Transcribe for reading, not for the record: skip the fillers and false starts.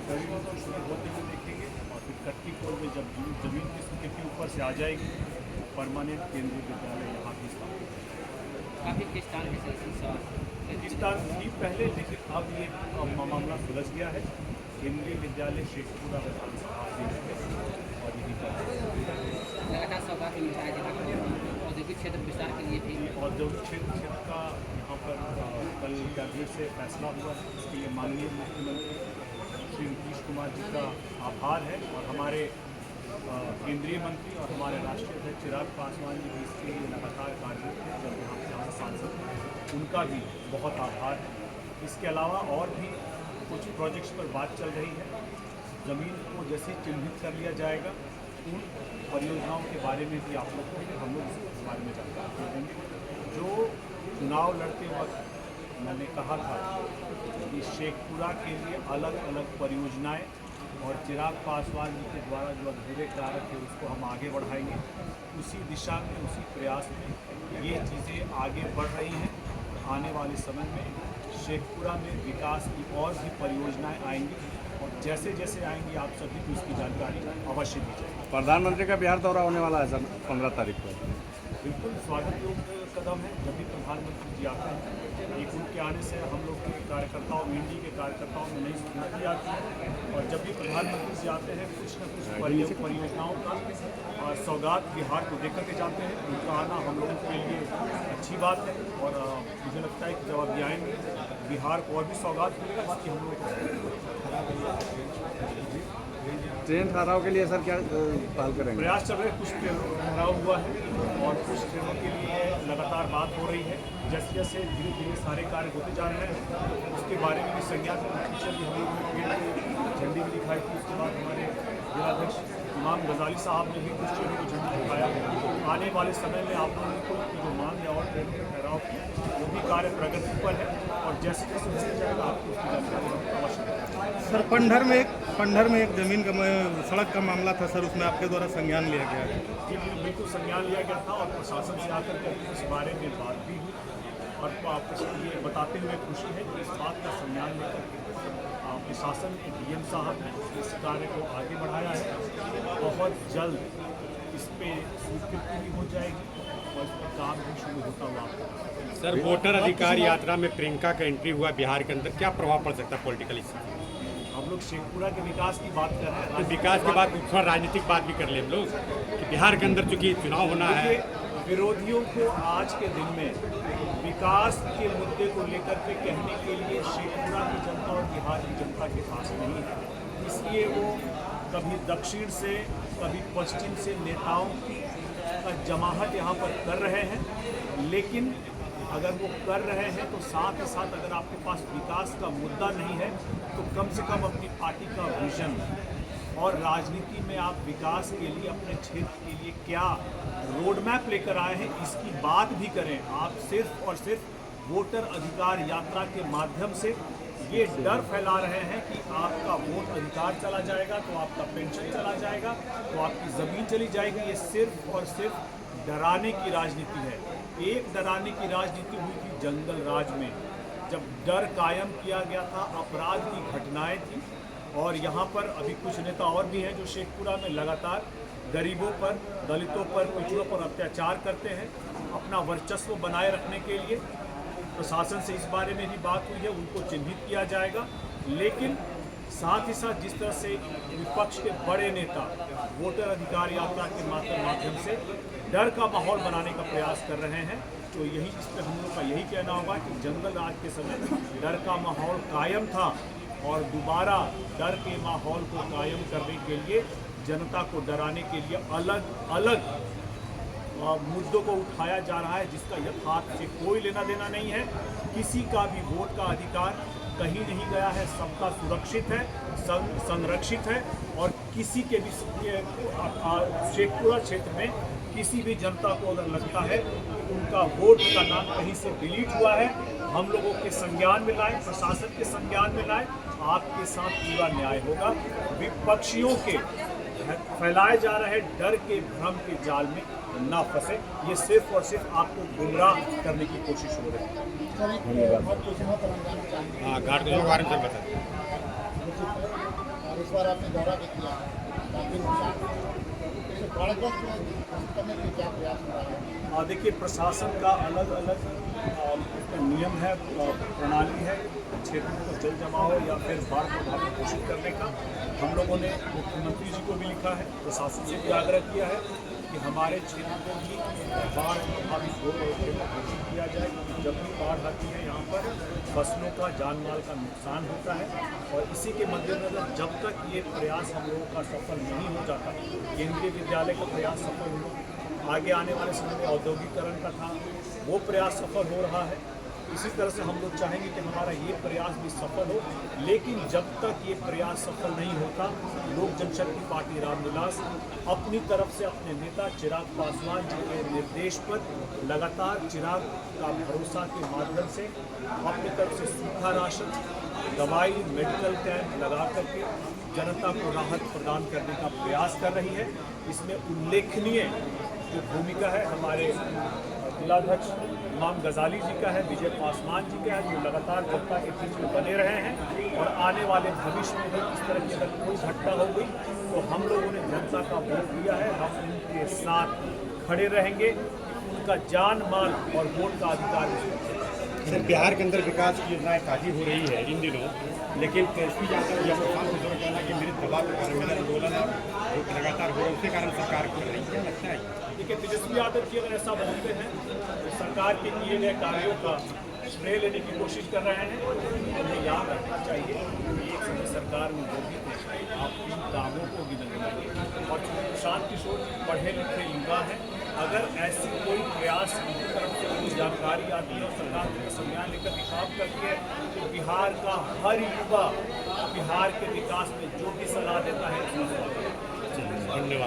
करीब शुरू होते हुए देखेंगे और फिर कट्टी कोल में जब जमीन की स्वीकृति ऊपर से आ जाएगी परमानेंट केंद्रीय विद्यालय यहाँ भी स्थापित काफ़ी किस्तान के सिलसिला पाकिस्तान थी पहले, लेकिन अब ये मामला सुलझ गया है। केंद्रीय विद्यालय शेखपुरा विधानसभा और यही लगातार सौगात मिल रहा है जिला औद्योगिक क्षेत्र विस्तार के लिए भी। औद्योगिक क्षेत्र का यहाँ पर कल कैबिनेट से फैसला हुआ है। इसके लिए माननीय मुख्यमंत्री श्री नीतीश कुमार जी का आभार है और हमारे केंद्रीय मंत्री और हमारे राष्ट्रीय अध्यक्ष चिराग पासवान जी भी इसके लिए लगातार कार्यरत थे जब यहाँ सांसद, उनका भी बहुत आभार है। इसके अलावा और भी कुछ प्रोजेक्ट्स पर बात चल रही है। ज़मीन को जैसे चिन्हित कर लिया जाएगा उन परियोजनाओं के बारे में भी आप लोग को हम लोग इसके बारे में जानकारी देंगे। जो चुनाव लड़ते वक्त मैंने कहा था कि शेखपुरा के लिए अलग अलग परियोजनाएं और चिराग पासवान जी के द्वारा जो अधूरे कार्य थे उसको हम आगे बढ़ाएंगे। उसी दिशा में, उसी प्रयास में ये चीज़ें आगे बढ़ रही हैं। आने वाले समय में शेखपुरा में विकास की और भी परियोजनाएं आएंगी और जैसे जैसे आएंगी आप सभी को इसकी जानकारी अवश्य दी जाएगी। प्रधानमंत्री का बिहार दौरा होने वाला है सर 15 तारीख को। बिल्कुल स्वागत योग्य कदम है। जब भी प्रधानमंत्री जी आते हैं, एक उनके आने से हम लोग के कार्यकर्ताओं में, इंडी के कार्यकर्ताओं में नई स्फूर्ति आती है और जब भी प्रधानमंत्री जी आते हैं कुछ न कुछ परियोजनाओं का सौगात बिहार को देकर के जाते हैं। उनका आना हम लोगों के लिए अच्छी बात है और मुझे लगता है कि जब आप आएंगे बिहार को और भी सौगात मिलेगा, इसकी हम लोग ट्रेन ठहराव के लिए सर क्या पहल करेंगे? प्रयास चल रहे, कुछ ठहराव हुआ है और कुछ ट्रेनों के लिए लगातार बात हो रही है। जैसे जैसे धीरे धीरे सारे कार्य होते जा रहे हैं उसके बारे में भी संज्ञान पीछे भी हम लोगों ने झंडी भी दिखाई थी। उसके बाद हमारे जिलाध्यक्ष इमाम गजाली साहब ने भी कुछ ट्रेनों को झंडी दिखाया। आने वाले समय में आप लोगों को जो मांग है और ट्रेनों के ठहराव की वो भी कार्य प्रगति पर है और जैसे जैसे मिल जाएगा आपको उसकी जानकारी अवश्य। सर पंडर में एक जमीन का सड़क का मामला था सर, उसमें आपके द्वारा संज्ञान लिया गया है? जी बिल्कुल संज्ञान लिया गया था और प्रशासन से आकर के इस बारे में बात भी हुई और आपको ये बताते हुए खुशी है कि इस बात का संज्ञान लेकर प्रशासन के डीएम साहब ने इस कार्य को आगे बढ़ाया है। बहुत जल्द इस पर स्वीकृति भी हो जाएगी और इस पर काम भी शुरू होता हुआ। सर वोटर अधिकार यात्रा में प्रियंका का एंट्री हुआ बिहार के अंदर, क्या प्रभाव पड़ सकता है पॉलिटिकल इससे? हम लोग शेखपुरा के विकास की बात कर रहे हैं। तो विकास के बाद थोड़ा राजनीतिक बात भी कर ले हम लोग कि बिहार के अंदर चूंकि चुनाव होना है। विरोधियों को आज के दिन में विकास के मुद्दे को लेकर के कहने के लिए शेखपुरा की जनता और बिहार की जनता के पास नहीं है। इसलिए वो कभी दक्षिण से कभी पश्चिम से नेताओं की जमाहट यहाँ पर कर रहे हैं, लेकिन अगर वो कर रहे हैं तो साथ ही साथ अगर आपके पास विकास का मुद्दा नहीं है तो कम से कम अपनी पार्टी का विजन और राजनीति में आप विकास के लिए अपने क्षेत्र के लिए क्या रोड मैप लेकर आए हैं इसकी बात भी करें। आप सिर्फ और सिर्फ वोटर अधिकार यात्रा के माध्यम से ये डर फैला रहे हैं कि आपका वोट अधिकार चला जाएगा तो आपका पेंशन चला जाएगा तो आपकी ज़मीन चली जाएगी। ये सिर्फ और सिर्फ डराने की राजनीति है। एक डराने की राजनीति हुई थी जंगल राज में, जब डर कायम किया गया था, अपराध की घटनाएं थी और यहाँ पर अभी कुछ नेता और भी हैं जो शेखपुरा में लगातार गरीबों पर, दलितों पर, पिछड़ों पर अत्याचार करते हैं अपना वर्चस्व बनाए रखने के लिए। प्रशासन से इस बारे में भी बात हुई है, उनको चिन्हित किया जाएगा। लेकिन साथ ही साथ जिस तरह से विपक्ष के बड़े नेता वोटर अधिकार यात्रा के माध्यम से डर का माहौल बनाने का प्रयास कर रहे हैं, तो यही इस पर हम लोग का यही कहना होगा कि जंगल राज के समय डर का माहौल कायम था और दोबारा डर के माहौल को कायम करने के लिए, जनता को डराने के लिए अलग अलग मुद्दों को उठाया जा रहा है जिसका यथार्थ से कोई लेना देना नहीं है। किसी का भी वोट का अधिकार कहीं नहीं गया है, सबका सुरक्षित है, संरक्षित है और किसी के भी शेखपुरा क्षेत्र में किसी भी जनता को अगर लगता है उनका वोट का नाम कहीं से डिलीट हुआ है, हम लोगों के संज्ञान में लाए, प्रशासन के संज्ञान में लाए, आपके साथ पूरा न्याय होगा। विपक्षियों के फैलाए जा रहे डर के भ्रम के जाल में ना फंसे, ये सिर्फ और सिर्फ आपको गुमराह करने की कोशिश हो रही है। हाँ घाट के बारे में बता इस बार आपने दौरा भी किया, काफ़ी नुकसान इसे बाढ़ग्रस्त करने के लिए क्या प्रयास हो रहा है? देखिए, प्रशासन का अलग अलग नियम है, प्रणाली है क्षेत्र को जल जमाव या फिर बाढ़ प्रभावित घोषित करने का। हम लोगों ने मुख्यमंत्री जी को भी लिखा है, प्रशासन से भी आग्रह किया है कि हमारे क्षेत्र को भी बाढ़ प्रभावित घोषित किया जाए। जब भी बाढ़ आती है यहाँ पर फसलों का, जान माल का नुकसान होता है, और इसी के मद्देनजर जब तक ये प्रयास हम लोगों का सफल नहीं हो जाता, केंद्रीय विद्यालय का प्रयास सफल हो, आगे आने वाले समय में औद्योगिकरण का था वो प्रयास सफल हो रहा है, इसी तरह से हम लोग चाहेंगे कि हमारा ये प्रयास भी सफल हो। लेकिन जब तक ये प्रयास सफल नहीं होता, लोक जनशक्ति पार्टी रामविलास अपनी तरफ से अपने नेता चिराग पासवान जी के निर्देश पर लगातार चिराग का भरोसा के माध्यम से अपनी तरफ से सूखा राशन, दवाई, मेडिकल कैंप लगा करके जनता को राहत प्रदान करने का प्रयास कर रही है। इसमें उल्लेखनीय जो भूमिका है हमारे जिलाध्यक्ष इमाम गजाली जी का है, विजय पासवान जी का है, जो लगातार जनता के बीच में बने रहे हैं। और आने वाले भविष्य में भी इस तरह की अगर कोई घटना हो गई तो हम लोगों ने जनता का वोट दिया है, हम उनके साथ खड़े रहेंगे, उनका जान माल और वोट का अधिकार। सर, बिहार के अंदर विकास की योजनाएं काफ़ी हो रही है इन दिनों, लेकिन तेजस्वी यादव या प्रशांत किशोर कहना कि मेरे दबाव के कारण मेरा आंदोलन लगातार हो रहा है, उसके कारण सरकार कर रही है, क्या लगता है? देखिए, तेजस्वी यादव जी अगर ऐसा बोलते हैं तो सरकार के किए गए कार्यों का श्रेय लेने की कोशिश कर रहे हैं। उन्हें याद रखना चाहिए कि एक समय सरकार में जो भी थे, आप इन कामों को गिनाएंगे। और प्रशांत किशोर जी पढ़े लिखे युवा हैं, अगर ऐसी कोई प्रयास उनकी तरफ से कोई जानकारी आती है और सरकार को संज्ञान लेकर के काम करती है, तो बिहार का हर युवा बिहार के विकास में जो भी सलाह देता है, धन्यवाद।